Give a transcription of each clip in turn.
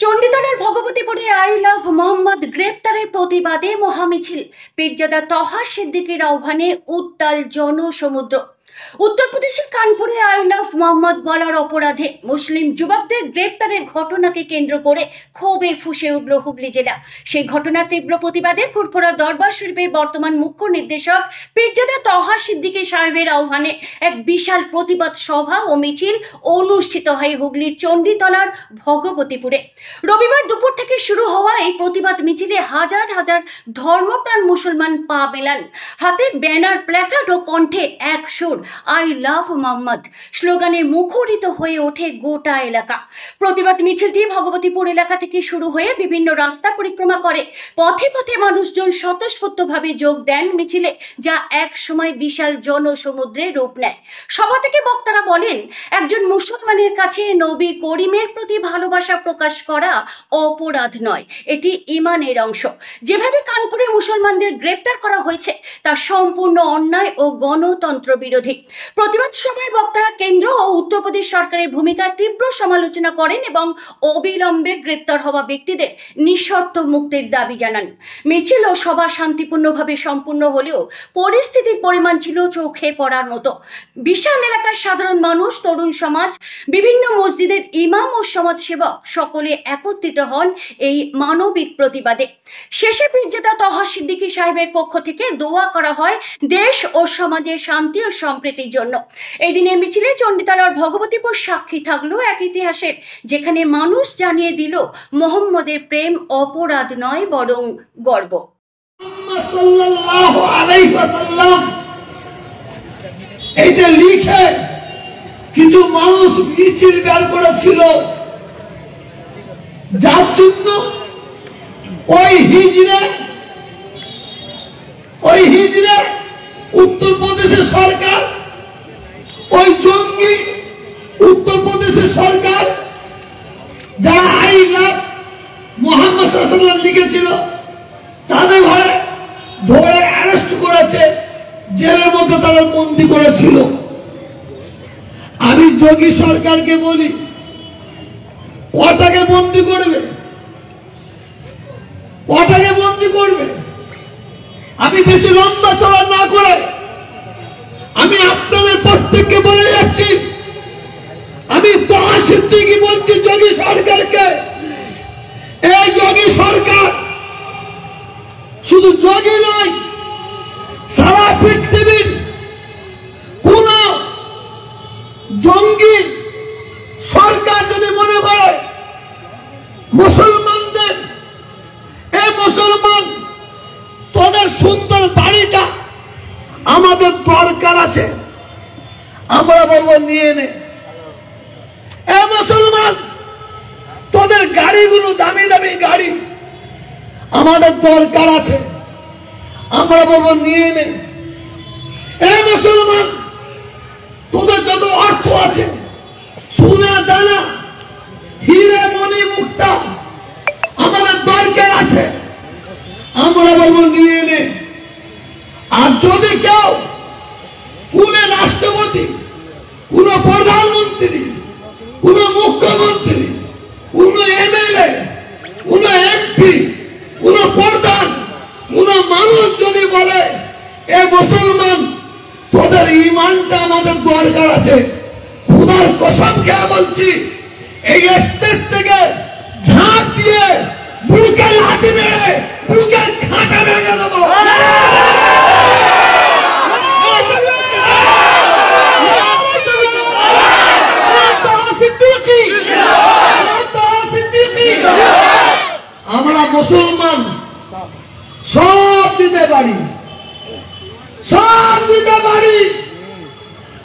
চণ্ডীতলার ভগবতীপুরে I love Mohammad গ্রেপ্তারের প্রতিবাদে মহামিছিল। পীরজাদা তহা সিদ্দিকীর আহ্বানে উত্তাল জনসমুদ্র। উত্তরপ্রদেশের কানপুরে আই লাভ মোহাম্মদ বলার অপরাধে মুসলিম যুবকদের গ্রেপ্তারের ঘটনাকে কেন্দ্র করে ক্ষোভে ফুঁসে উঠল হুগলি জেলা। সেই ঘটনার তীব্র প্রতিবাদে ফুরফুরা দরবার শরীফের বর্তমান মুখ্য নির্দেশক পীরজাদা তহা সিদ্দিকী সাহেবের আহ্বানে এক বিশাল প্রতিবাদ সভা ও মিছিল অনুষ্ঠিত হয় হুগলির চণ্ডীতলার ভগবতীপুরে। রবিবার দুপুর থেকে শুরু হওয়া এই প্রতিবাদ মিছিলে হাজার হাজার ধর্মপ্রাণ মুসলমান পা মেলান। হাতে ব্যানার, প্ল্যাকার্ড ও কণ্ঠে এক সুর আই লাভ মোহাম্মদ স্লোগানে মুখরিত হয়ে ওঠে গোটা এলাকা। প্রতিবাদ মিছিলটি ভগবতীপুর এলাকা থেকে শুরু হয়ে বিভিন্ন রাস্তা পরিক্রমা করে। পথে পথে মানুষজন স্বতঃস্ফূর্তভাবে যোগ দেন মিছিলে, যা এক সময় বিশাল জনসমুদ্রে রূপ নেয়। সভা থেকে বক্তারা বলেন, একজন মুসলমানের কাছে নবী করিমের প্রতি ভালোবাসা প্রকাশ করা অপরাধ নয়, এটি ঈমানের অংশ। যেভাবে কানপুরে মুসলমানদের গ্রেপ্তার করা হয়েছে তা সম্পূর্ণ অন্যায় ও গণতন্ত্র বিরোধী। প্রতিবাদ সভায় বক্তারা কেন্দ্র ও উত্তরপ্রদেশ সরকারের ভূমিকা তীব্র সমালোচনা করেন এবং অবিলম্বে গ্রেপ্তার হওয়া ব্যক্তিদের নিঃশর্ত মুক্তির দাবি জানান। মিছিল ও সভা শান্তিপূর্ণভাবে সম্পূর্ণ হলেও পরিস্থিতির পরিমাণ ছিল চোখে পড়ার মতো। বিশাল এলাকার সাধারণ মানুষ, তরুণ সমাজ, বিভিন্ন মসজিদের ইমাম ও সমাজসেবক সকলে একত্রিত হন এই মানবিক প্রতিবাদে। শেষে পীরজাদা তহা সিদ্দিকী সাহেবের পক্ষ থেকে দোয়া করা হয় দেশ ও সমাজের শান্তি ও সম্প্রীতির জন্য। এই দিনের মিছিলে চণ্ডীতলার ভগবতীপুর সাক্ষী থাকলো এক ইতিহাসের, যেখানে মানুষ জানিয়ে দিল মোহাম্মদের প্রেম অপরাধ নয় বরং গর্ব। এটা লিখে কিছু মানুষ মিছিল বের করেছিল, যার জন্য ওই হিজড়ে উত্তরপ্রদেশের সরকার, ওই জঙ্গি উত্তরপ্রদেশের সরকার, যারা আই লাভ মোহাম্মদ সাল্লাল্লাহু আলাইহি ওয়াসাল্লাম লিখেছিল, তাদের ঘরে ধরে অ্যারেস্ট করেছে, জেলের মধ্যে তাদের বন্দী করেছিল। আমি যোগী সরকারকে বলি, কটাকে বন্দী করবে? কটাকে বন্দী করবে? আমি বেশি লম্বা চড়া না করে আমি আপনাদের প্রত্যেককে বলে যাচ্ছি, আমি তহা সিদ্দিকী বলছি যোগী সরকারকে, এই যোগী সরকার শুধু যোগী নয়, সারা পৃথিবীর কোন জঙ্গি সরকার যদি মনে করে মুসলমানদের, এই মুসলমান তোদের সুন্দর বাড়িটা আমাদের দরকার আছে, আমরা বলবো নিয়ে নে। এ মুসলমান, তোদের গাড়িগুলো দামি দামি গাড়ি আমাদের দরকার আছে, আমরা বলবো নিয়ে নে। এ মুসলমান, তোদের যত অর্থ আছে, সোনা দানা, হিরে মণি মুক্তা আমাদের দরকার আছে, আমরা বলবো নিয়ে নে। আর যদি কেউ কোন রাষ্ট্রপতি, কোন প্রধানমন্ত্রী, কোন মুখ্যমন্ত্রী, কোন এমএলএ, কোন এমপি, কোন প্রধান, কোন মানুষ যদি বলে এ মুসলমান তোদের ঈমানটা আমাদের দরকার আছে, খোদার কসম খেয়ে বলছি, এই স্টেজ থেকে ঝাঁক দিয়ে বুকে লাথি মেরে বুকের খাঁচা ভেঙে দেবো। আমরা মুসলমান সব দিতে পারি, সব দিতে পারি,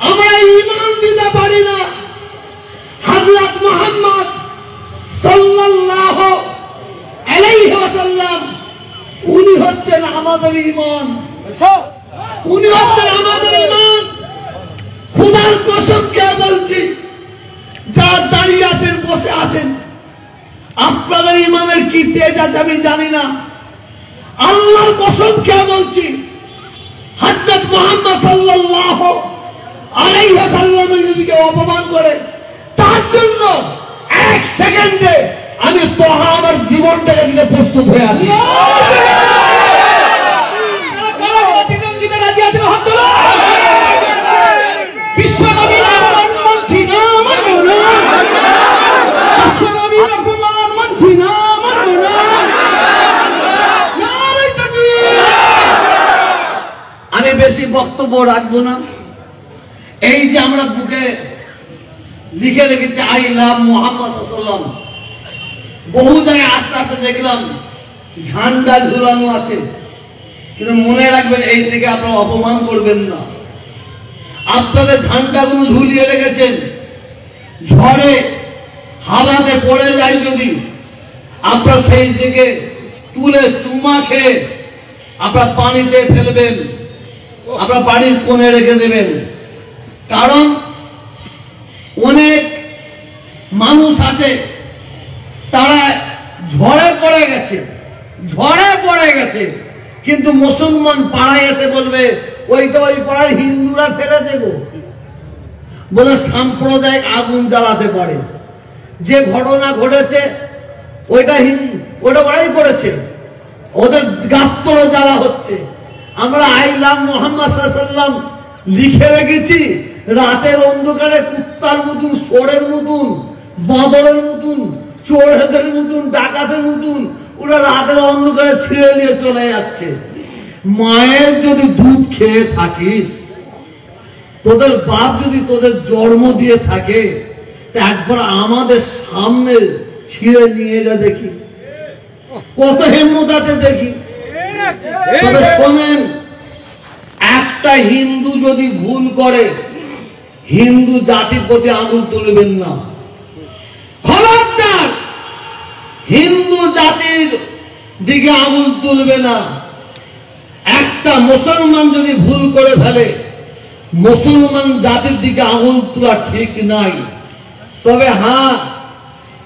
আমরা ঈমান দিতে পারি না। হযরত মুহাম্মদ সাল্লাল্লাহু আলাইহি ওয়াসাল্লাম উনি হচ্ছেন আমাদের ঈমান, উনি হচ্ছেন আমাদের ঈমান। খোদার কসম খেয়ে বলছি, যারা দাঁড়িয়ে আছেন, বসে আছেন, আপনাদের ঈমানের কি তেজ আছে আমি জানি না। আল্লাহর কসম খেয়ে বলছি, হযরত মুহাম্মদ সাল্লাল্লাহু আলাইহি ওয়াসাল্লামের যদি কেউ অপমান করে, তার জন্য এক সেকেন্ডে আমি দিতে প্রস্তুত হয়ে আছি। আমি বেশি বক্তব্য রাখবো না। এই যে আমরা বুকে লিখে রেখেছি আই লাভ মোহাম্মদ সাল্লাল্লাহু আলাইহি ওয়াসাল্লাম, বহু জায়গায় আস্তে আস্তে দেখলাম ঝান্ডা ঝুলানো আছে, কিন্তু মনে রাখবেন এই থেকে আপনারা অপমান করবেন না। আপনাদের ঝান্ডাগুলো ঝুলিয়ে রেখেছেন, ঝড়ে হাওয়াতে পড়ে যায় যদি আপনারা সেই দিকে তুলে চুমা খেয়ে আপনারা পানিতে ফেলবেন, আপনারা বাড়ির কোণে রেখে দেবেন। কারণ অনেক মানুষ আছে তারা ঝড়ে পড়ে গেছে, কিন্তু মুসলমান পাড়ায় এসে বলবে ওইটা ওই পাড়ায় হিন্দুরা ফেলেছে গো, বলে সাম্প্রদায়িক আগুন জ্বালাতে পারে। যে ঘটনা ঘটেছে ওইটা ওরাই করেছে, ওদের গাত্তরে জ্বালা হচ্ছে। আমরা আই লাভ মোহাম্মদ সাল্লাল্লাহু আলাইহি ওয়াসাল্লাম লিখে রেখেছি, রাতের অন্ধকারে কুত্তার মতন, সোরের মতন, বাঁদরের মতন, চোরেদের মতন, ডাকাতের মতন ওরা রাতের অন্ধকারে ছিঁড়ে নিয়ে চলে যাচ্ছে। মায়ের যদি দুধ খেয়ে থাকিস, তোদের বাপ যদি তোদের জন্ম দিয়ে থাকে, একবার আমাদের সামনে ছিঁড়ে নিয়ে যা দেখি, কত হিম্মত আছে দেখি। তবে শোনেন, একটা হিন্দু যদি ভুল করে হিন্দু জাতির প্রতি আঙুল তুলবেন না, খবরদার। হিন্দু জাতির দিকে আঙুল তুলবে না। একটা মুসলমান যদি ভুল করে ফেলে মুসলমান জাতির দিকে আঙুল তোলা ঠিক নাই। তবে হ্যাঁ,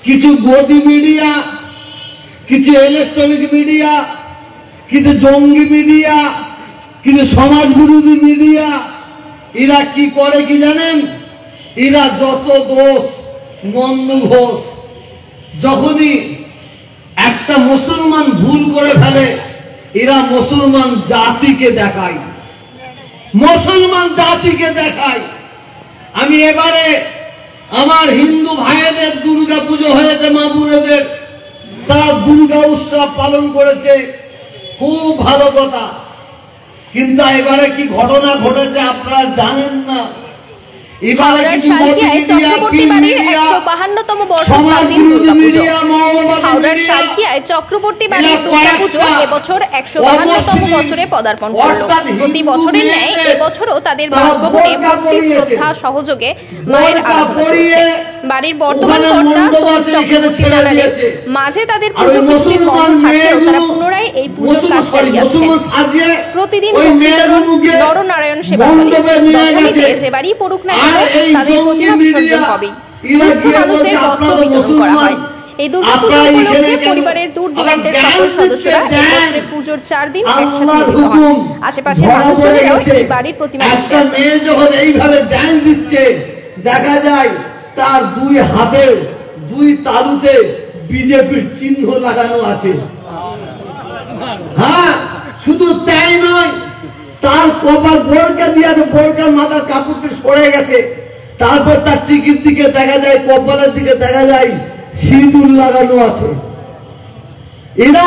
কিছু গদি মিডিয়া, কিছু ইলেকট্রনিক মিডিয়া, কিছু জঙ্গি মিডিয়া, কিছু সমাজ বিরোধী মিডিয়া, এরা কি করে কি জানেন? এরা যত দোষ নন্দ ঘোষ যখনই একটা মুসলমান ভুল করে ফেলে এরা মুসলমান জাতিকে দেখায়, আমি এবারে আমার হিন্দু ভাইদের দুর্গা পুজো হয়েছে, মা বোনেদের তারা দুর্গা উৎসব পালন করেছে, খুব ভালো কথা। কিন্তু এবারে কি ঘটনা ঘটেছে আপনারা জানেন না। এবারে চক্রবর্তী বাড়ির 152তম বর্ষপূর্তি দুর্গাপুজো। হাওড়ার সালকিয়ায় চক্রবর্তী বাড়ির দুর্গাপুজো এবছর 152তম বছরে পদার্পণ করল। প্রতি বছরের ন্যায় এবছরও তাদের বাসভবনে ভক্তি শ্রদ্ধা সহযোগে মায়ের আরাধনা চলছে। বাড়ির বর্তমান কর্তা তরুণ চক্রবর্তী জানালেন, মাঝে তাদের পুজো কিছুদিন বন্ধ থাকলেও তারা পুনরায় এই পুজোর কাজ চালিয়ে যাচ্ছেন। প্রতিদিন নরনারায়ণ সেবা চলে। দশমীতে যে বাড়ি পড়ুক না তাদের প্রতিমা বিসর্জন হবেই। মানুষদের বস্ত্র বিতরণ করা হয়। এই দুর্গাপুজো উপলক্ষে পরিবারের দূর দূরান্তের সকল সদস্যরা একত্রে পুজোর 4 দিন একসাথে মিলিত হন। আশেপাশের মানুষজনেরাও এই বাড়ির প্রতিমা দেখতে আসেন। যখন এইভাবে ড্যান্স দিচ্ছে দেখা যায় তার দুই হাতে দুই তালুতে বিজেপির চিহ্ন লাগানো আছে। হ্যাঁ, শুধু তাই নয়, তার কপাল বোরকা দিয়ে আছে, বোরকার মাথার কাপড়টা সরে গেছে, তারপর তার টিকির দিকে দেখা যায়, কপালের দিকে দেখা যায় সিঁদুর লাগানো আছে। এরা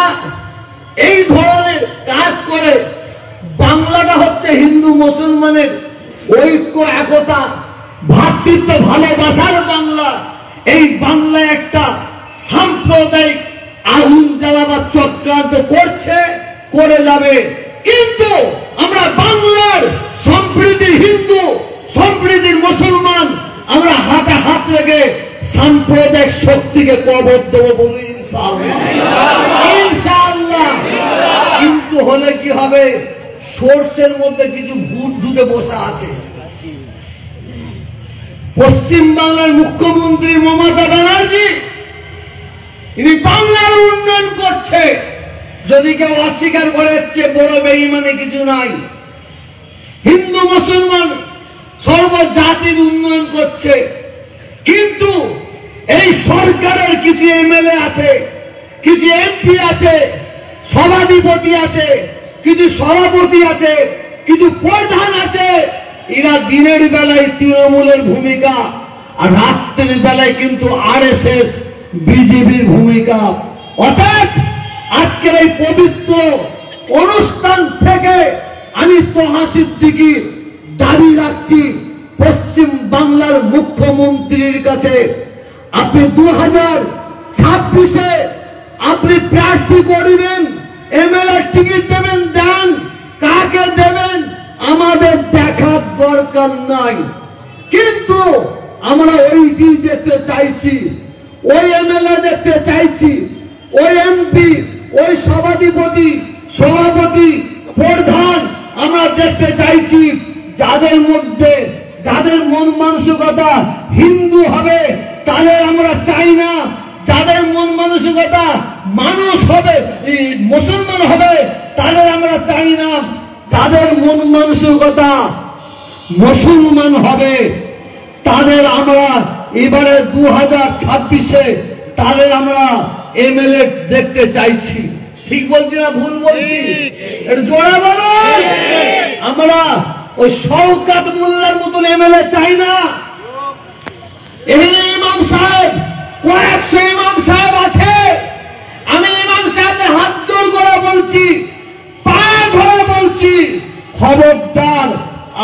এই ধরনের কাজ করে। বাংলাটা হচ্ছে হিন্দু মুসলমানের ঐক্য, একতা, ভ্রাতৃত্ব, ভালোবাসার বাংলা। এই বাংলায় একটা সাম্প্রদায়িক আগুন জ্বালাবার চক্রান্ত করছে, করে যাবে। কিন্তু আমরা বাংলার সম্প্রীতির হিন্দু, সম্প্রীতির মুসলমান, আমরা হাতে হাত রেখে সাম্প্রদায়িক শক্তিকে কবর দেবো, বলি ইনশাআল্লাহ, ইনশাআল্লাহ। কিন্তু হলে কি হবে, সর্ষের মধ্যে কিছু ভূত ঢুকে বসে আছে। পশ্চিম বাংলার মুখ্যমন্ত্রী মমতা ব্যানার্জি তিনি বাংলার উন্নয়ন করছে, যদি কেউ অস্বীকার করে বড় বেঈমানি কিছু নাই। হিন্দু মুসলমান সর্বজাতির উন্নয়ন করছে, কিন্তু এই সরকারের কিছু এমএলএ আছে, কিছু এমপি আছে, সভাধিপতি আছে, কিছু সভাপতি আছে, কিছু প্রধান আছে। এরা দিনের বেলায় তৃণমূলের ভূমিকা, আর রাত্রের বেলায় কিন্তু আরএসএস বিজেপির ভূমিকা। অর্থাৎ আজকের এই পবিত্র অনুষ্ঠান থেকে আমি তোহা সিদ্দিকী দাবি রাখছি পশ্চিম বাংলার মুখ্যমন্ত্রীর কাছে, আপনি 2026-এ আপনি প্রার্থী করিবেন, এমএলএ টিকিট দেবেন, দেন, কাকে দেবেন আমাদের দেখার দরকার নাই। কিন্তু আমরা ওইটি দেখতে চাইছি, ওই এমএলএ দেখতে চাইছি, ওই এমপি, ওই সভাধিপতি, সভাপতি, প্রধান আমরা দেখতে চাইছি, যাদের মধ্যে যাদের মন মানসিকতা হিন্দু হবে তাদের আমরা চাই না। যাদের মন মানসিকতা মানুষ হবে, মুসলমান হবে, তাদের আমরা চাই না। যাদের মন মানসিকতা মুসলমান হবে তাদের আমরা এবারে 2026-এ তাদের আমরা এমএলএ দেখতে চাইছি। ঠিক বলছি না ভুল বলছি? একটু জোরে বলো। আমরা ওই শওকত মোল্লার মতন এমএলএ চাই না। এখানে ইমাম সাহেব, কয়েকশো ইমাম সাহেব আছে। আমি ইমাম সাহেবদের হাত জোর করে বলছি, পায়ে ধরে বলছি, খবরদার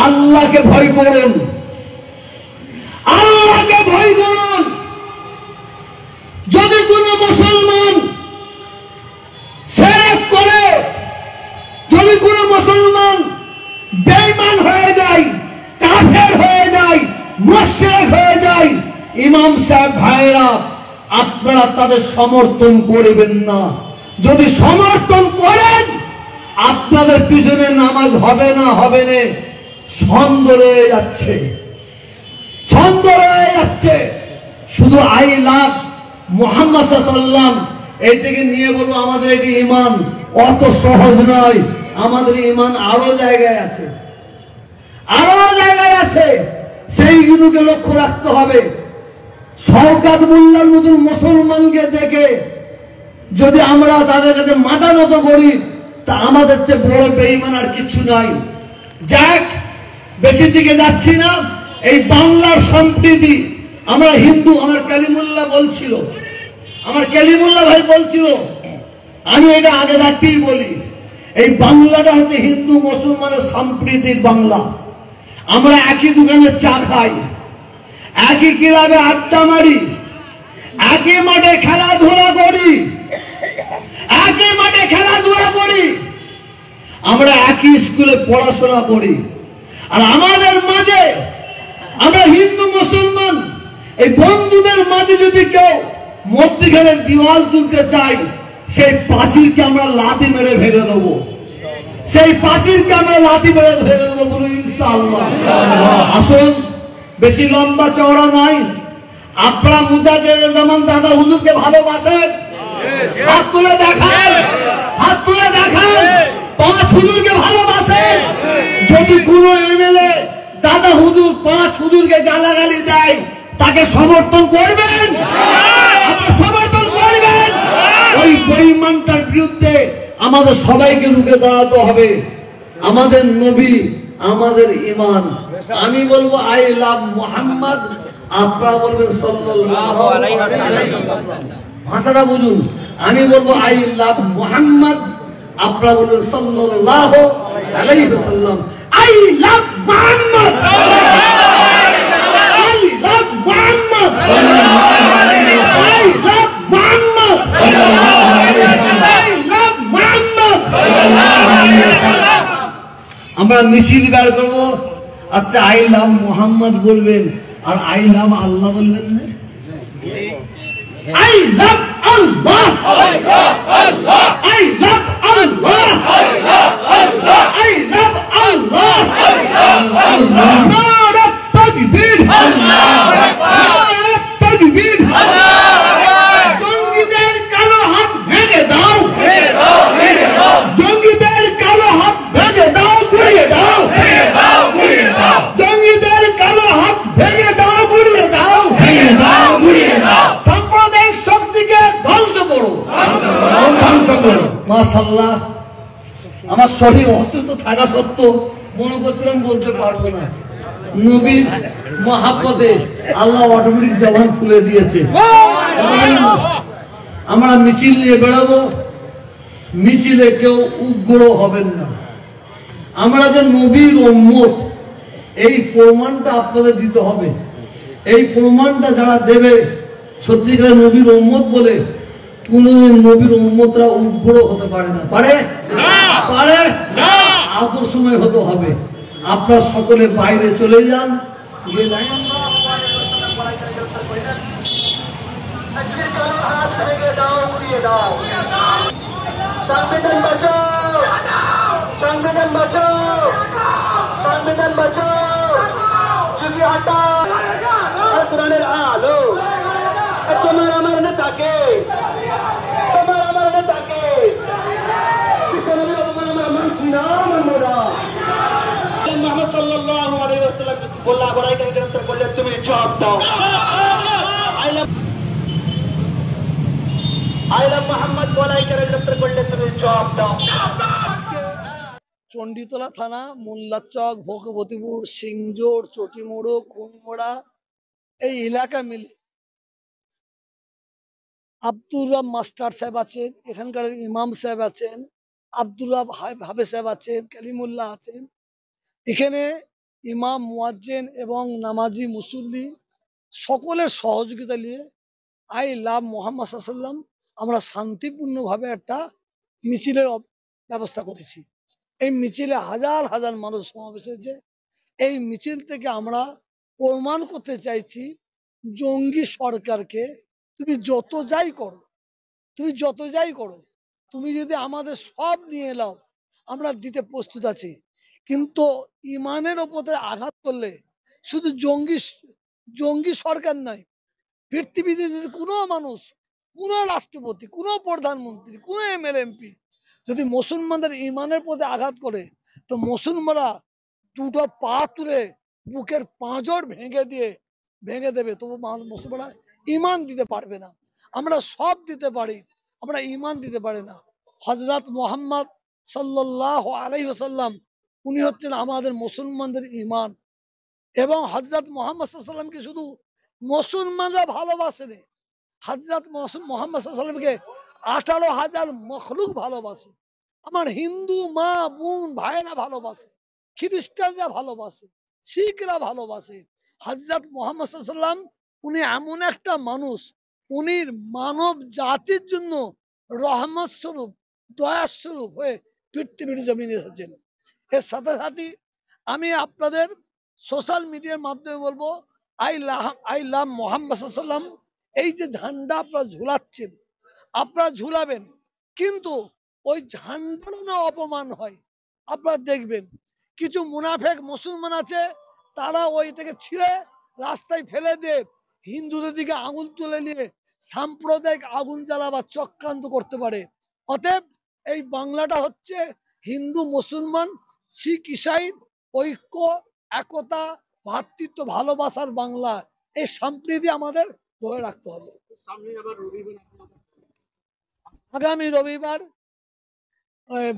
আল্লাহকে ভয় করুন, আল্লাহকে ভয় করুন। যদি কোন মুসলমান শিরক করে, যদি কোন মুসলমান বেঈমান হয়ে যায়, কাফের হয়ে যায়, মুশরিক হয়ে যায়, ইমাম সাহেব ভাইরা আপনারা তাদের সমর্থন করবেন না। যদি সমর্থন করেন আপনাদের পিছনে নামাজ হবে না, হবে না, সন্দেহ রয়ে যাচ্ছে, সন্দেহ রয়ে যাচ্ছে। শুধু আই লাভ মুহাম্মদ সাল্লাল্লাহু আলাইহি ওয়াসাল্লাম এইটাকে নিয়ে বলবো আমাদের এটি ঈমান, অত সহজ নয়। আমাদের ঈমান আরো জায়গায় আছে, আরো জায়গায় আছে, সেইগুলোকে লক্ষ্য রাখতে হবে। শওকত মোল্লার মতো মুসলমানকে দেখে যদি আমরা তাদের কাছে মাথা নত করি তা আমাদের চেয়ে বড় বেঈমান আর কিছু নাই। যাক, বেশি দিকে যাচ্ছি না। এই বাংলার সম্প্রীতি, আমরা হিন্দু, আমার কালিমুল্লাহ বলছিল, আমার কালিমুল্লাহ ভাই বলছিল, আমি এটা আগে রাখতেই বলি, এই বাংলাটা হচ্ছে হিন্দু মুসলমানের সম্প্রীতির বাংলা। আমরা একই দোকানে চা খাই, একই ক্লাবে আড্ডা মারি, একই মাঠে খেলাধুলা করি, একই মাঠে খেলাধুলা করি, আমরা একই স্কুলে পড়াশোনা করি। আর আমাদের মাঝে, আমরা হিন্দু মুসলমান এই বন্ধুদের মাঝে যদি কেউ মধ্যখানে দেওয়াল তুলতে চাই, সেই প্রাচীরকে আমরা লাথি মেরে ভেঙে দেবো, সেই প্রাচীরকে আমরা লাথি মেরে ভেঙে দেবো, বলুন ইনশাআল্লাহ। আসুন, বেশি লম্বা চওড়া নাই, আপনারা মুজাদ্দেদে জামান দাদা হুজুরকে ভালোবাসেন, হাত তুলে দেখান, হাত তুলে দেখান। পাঁচ হুজুরকে ভালোবাসেন। যদি কোন এমএলএ দাদা হুজুর, পাঁচ হুজুরকে গালাগালি দেয়, তাকে সমর্থন করবেন? আপনারা সমর্থন করবেন? ওই বেঈমানটার বিরুদ্ধে আমাদের সবাইকে রুখে দাঁড়াতে হবে। আমাদের নবী, আমাদের ঈমান। আমি বলবো আই লাভ মুহাম্মদ, আপনারা বলবেন সাল্লাল্লাহু আলাইহি ওয়াসাল্লাম। ভাষাটা বুঝুন। আমি বলবো আই লাভ মুহাম্মদ, আপনারা বলবেন সাল্লাল্লাহু আলাইহি ওয়াসাল্লাম। I love Muhammad, I love Muhammad, I love Muhammad, I love Muhammad. আমরা মিছিল বের করব। আচ্ছা, আই লাভ মুহাম্মদ বলবেন আর আই লাভ আল্লাহ বলবেন না? I love Allah, I love Allah, I love Allah, I love Allah. নারে তাকবীর, আল্লাহু আকবার, নারে তাকবীর, আল্লাহু আকবার। জঙ্গিদের কালো হাত ভেঙে দাও, ভেঙে দাও, ভেঙে দাও। জঙ্গিদের কালো হাত ভেঙে দাও, গুড়িয়ে দাও, ভেঙে দাও, গুড়িয়ে দাও। জঙ্গিদের কালো হাত ভেঙে দাও, গুড়িয়ে দাও, ভেঙে দাও, গুড়িয়ে দাও। সাম্প্রদায়িক শক্তিকে মাশাআল্লাহ, আমার শরীর অসুস্থ থাকা সত্ত্বেও মনে করছিলাম বলতে পারবো না। নবীর মহাব্বতে আল্লাহ অটোমেটিক জবান খুলে দিয়েছে। আমরা মিছিল নিয়ে বেরোবো, মিছিলে কেউ উগ্র হবেন না। আমরা যে নবীর উম্মত, এই প্রমাণটা আপনাদের দিতে হবে। এই প্রমাণটা যারা দেবে সত্যিকার নবীর উম্মত বলে, কোনদিন নবীর উম্মতরা উগ্র হতে পারে না। পারে? পারে? আদর্শময় হতে হবে। আপনারা সকলে বাইরে চলে যান, সংবিধান বাঁচাও, সংবিধান বাঁচাও, সংবিধান বাঁচাও, চুকি হটাও, কোরআনের আলো। তোমার আমার নেতাকে, তোমার আমার নেতাকে বিশ্বনবীর অপমান আমরা মানছি না, মানবো না। মুহাম্মদ সাল্লাল্লাহু আলাইহি ওয়াসাল্লাম বললা বড়াইকে গ্রেফতার করলে তুমি জবাব দাও। আইলাম মোহাম্মদ বলাইকে গ্রেফতার করলে তুমি জবাব দাও। চণ্ডীতলা থানা, মোল্লাচক, ভগবতীপুর, সিংজোর, চটিমোড়ো, কুমোড়া এই এলাকা মিলে আব্দুর রব মাস্টার সাহেব আছেন, এখানকার ইমাম সাহেব আছেন, আব্দুর রব হাবে সাহেব আছেন, কালিমুল্লাহ আছেন। এখানে ইমাম, মুয়াজ্জিন এবং নামাজি মুসল্লি সকলের সহযোগিতা নিয়ে আই লাভ মোহাম্মদ সাল্লাম আমরা শান্তিপূর্ণভাবে একটা মিছিলের ব্যবস্থা করেছি। এই মিছিলে হাজার হাজার মানুষ সমাবেশ হয়েছে। এই মিছিল থেকে আমরা প্রমাণ করতে চাইছি, জঙ্গি সরকারকে তুমি যত যাই করো, তুমি যত যাই করো, তুমি যদি আমাদের সব নিয়ে এলাও, আমরা দিতে প্রস্তুত আছি। কিন্তু ইমানের ওপরে আঘাত করলে শুধু জঙ্গি সরকার নয়, পৃথিবীতে যদি কোনো মানুষ, কোনো রাষ্ট্রপতি, কোনো প্রধানমন্ত্রী, কোনো এমএলএ এমপি যদি মুসলমানদের ইমানের পথে আঘাত করে, তো মুসলমানরা দুটো পা তুলে বুকের পাঁজর ভেঙে দেবে, তবু মুসলমানরা ইমান দিতে পারবে না। আমরা সব দিতে পারি, আমরা ইমান দিতে পারি না। হযরত মুহাম্মদ সাল্লাল্লাহু আলাইহি ওয়াসাল্লাম উনি হচ্ছেন আমাদের মুসলমানদের ইমান। এবং হযরত মুহাম্মদ সাল্লাল্লাহু আলাইহি ওয়াসাল্লামকে শুধু মুসলমানরা ভালোবাসেনি, হযরত মুহাম্মদ সাল্লাল্লাহু আলাইহি ওয়াসাল্লামকে 18,000 মখলুক ভালোবাসে। আমার হিন্দু মা বোন ভাইরা ভালোবাসে, খ্রিস্টানরা ভালোবাসে, শিখরা ভালোবাসে। হযরত মুহাম্মদ সাল্লাল্লাহু আলাইহি ওয়াসাল্লাম উনি এমন একটা মানুষ, উনি মানব জাতির জন্য রহমত স্বরূপ, দয়া স্বরূপ হয়ে পৃথিবীর জমিনে এসেছেন। এর সাথে সাথে আমি আপনাদের সোশ্যাল মিডিয়ার মাধ্যমে বলবো, আই লাভ মোহাম্মদ সাল্লাল্লাহু আলাইহি ওয়াসাল্লাম এই যে ঝান্ডা আপনারা ঝুলাচ্ছেন, আপনারা ঝুলাবেন, কিন্তু ওই ঝান্ডার না অপমান হয়। আপনারা দেখবেন কিছু মুনাফেক মুসলমান আছে, তারা ওই থেকে ছিঁড়ে রাস্তায় ফেলে দিয়ে হিন্দুদের দিকে আঙুল তুলে নিয়ে সাম্প্রদায়িক আগুন জ্বালাবার চক্রান্ত করতে পারে। অতএব এই বাংলাটা হচ্ছে হিন্দু মুসলমান শিখ ইসাই ঐক্য, একতা, ভ্রাতৃত্ব, ভালোবাসার বাংলা। এই সম্প্রীতি আমাদের ধরে রাখতে হবে। আগামী রবিবার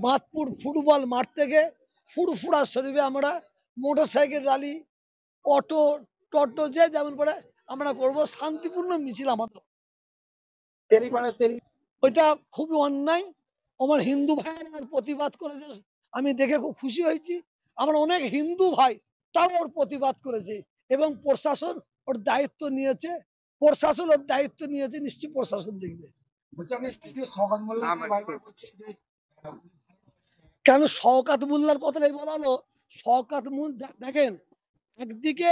বাঁধপুর ফুটবল মাঠ থেকে ফুরফুরা শরীফে আমরা মোটরসাইকেল র্যালি, অটো, টোটো যে যেমন করে আমরা করব, শান্তিপূর্ণ মিছিল আমাদের। ওইটা খুবই অন্যায়। আমার হিন্দু ভাইয়েরা প্রতিবাদ করেছে, আমি দেখে খুব খুশি হয়েছি। আমার অনেক হিন্দু ভাই তাও ওর প্রতিবাদ করেছে এবং প্রশাসন ওর দায়িত্ব নিয়েছে। প্রশাসন ওর দায়িত্ব নিয়েছে, নিশ্চয়ই প্রশাসন দেখবে। কেন শওকাত মোল্লার কথাটাই বলা হলো? শওকাত মোল্লা দেখেন, একদিকে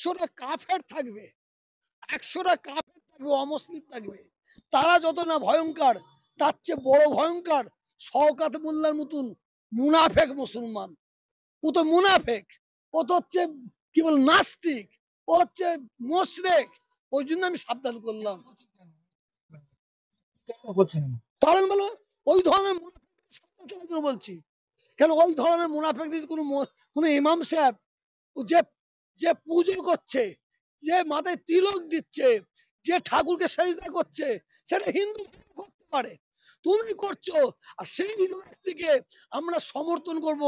100টা কাফের থাকবে, 100টা কাফের থাকবে, অমুসলিম থাকবে, তারা যত না ভয়ঙ্কর, তার চেয়ে বড় ভয়ঙ্কর শওকাত মোল্লার মতন মুনাফেক মুসলমান। ও তো মুনাফেক, ও তো হচ্ছে কি বল নাস্তিক, ও হচ্ছে মুশরিক। ওই জন্য আমি সাবধান করলাম। কারণ বলো ওই ধরনের মুনাফেক বলছি কেন? ওই ধরনের মুনাফেক যদি কোনো ইমাম সাহেব যে পুজো করছে, যে মাথায় তিলক দিচ্ছে, যে ঠাকুরকে সেজদা করছে, সেটা হিন্দু করতে পারে। তুমি করছো। আর সেই লোকটিকে আমরা সমর্থন করব,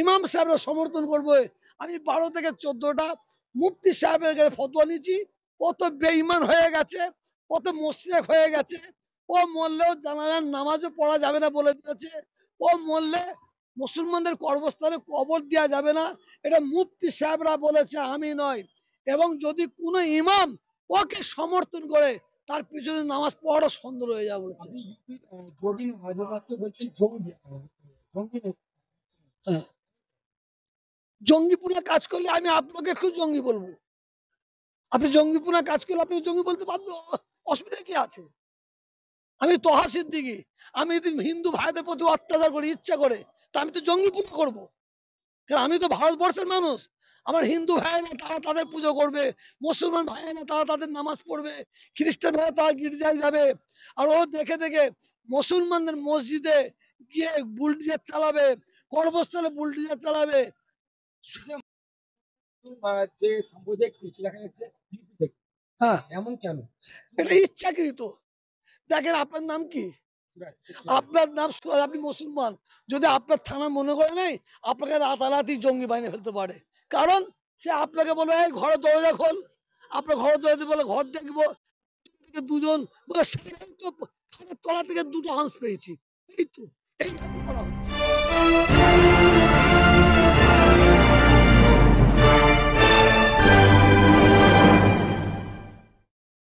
ইমাম সাহেবরা সমর্থন করব। আমি 12 থেকে 14টা মুফতি সাহেবের কাছে ফতোয়া নিয়েছি। ও তো বেঈমান হয়ে গেছে, ও তো মুশরিক হয়ে গেছে, ও মরলেও জানাজার নামাজও পড়া যাবে না বলে দিয়েছে, ও মরলে মুসলমানদের কর্মস্থানে কবর দেওয়া যাবে না, এটা মুফতি সাহেবরা বলেছে, আমি নয়। এবং যদি কোনো ইমাম ওকে সমর্থন করে তার পিছনে নামাজ পড়াটা সুন্দর হয়ে যাবে বলেছে। হ্যাঁ, জঙ্গিপুনা কাজ করলে আমি আপনাকে খুব জঙ্গি বলবো। আপনি জঙ্গিপুনা কাজ করলে আপনি জঙ্গি বলতে বাধ্য, অসুবিধা কি আছে? আমি তোহা সিদ্দিকী, আমি যদি হিন্দু ভাইদের প্রতি অত্যাচার করি ইচ্ছা করে, তা আমি তো জঙ্গিপুনা করবো। কারণ আমি তো ভারতবর্ষের মানুষ। আমার হিন্দু ভাই না তারা তাদের পুজো করবে, মুসলমান ভাই না তারা তাদের নামাজ পড়বে, খ্রিস্টান ভাই তারা গির্জায় যাবে। আর ও দেখে দেখে মুসলমানদের মসজিদে গিয়ে বুলডোজার চালাবে, কর্মস্থলে বুলডোজার চালাবে। যে সাম্প্রদায়িক সৃষ্টি দেখা যাচ্ছে ইউপি থেকে, হ্যাঁ, এমন কেন? এটা ইচ্ছাকৃত। দেখেন আপনার নাম কি? আপনার নাম সুরাজ, আপনি মুসলমান। যদি আপনার থানা মনে করে নেই, আপনাকে রাতারাতি জঙ্গি বানিয়ে ফেলতে পারে। কারণ সে আপনাকে বলবে এই ঘরে দরজা খোল, আপনার ঘরে দরজা বলে ঘর দেখবো, দুজন বলে সেখানে তো খাটের তলা থেকে দুটো হাঁস পেয়েছি। এই তো এইভাবে করা হচ্ছে।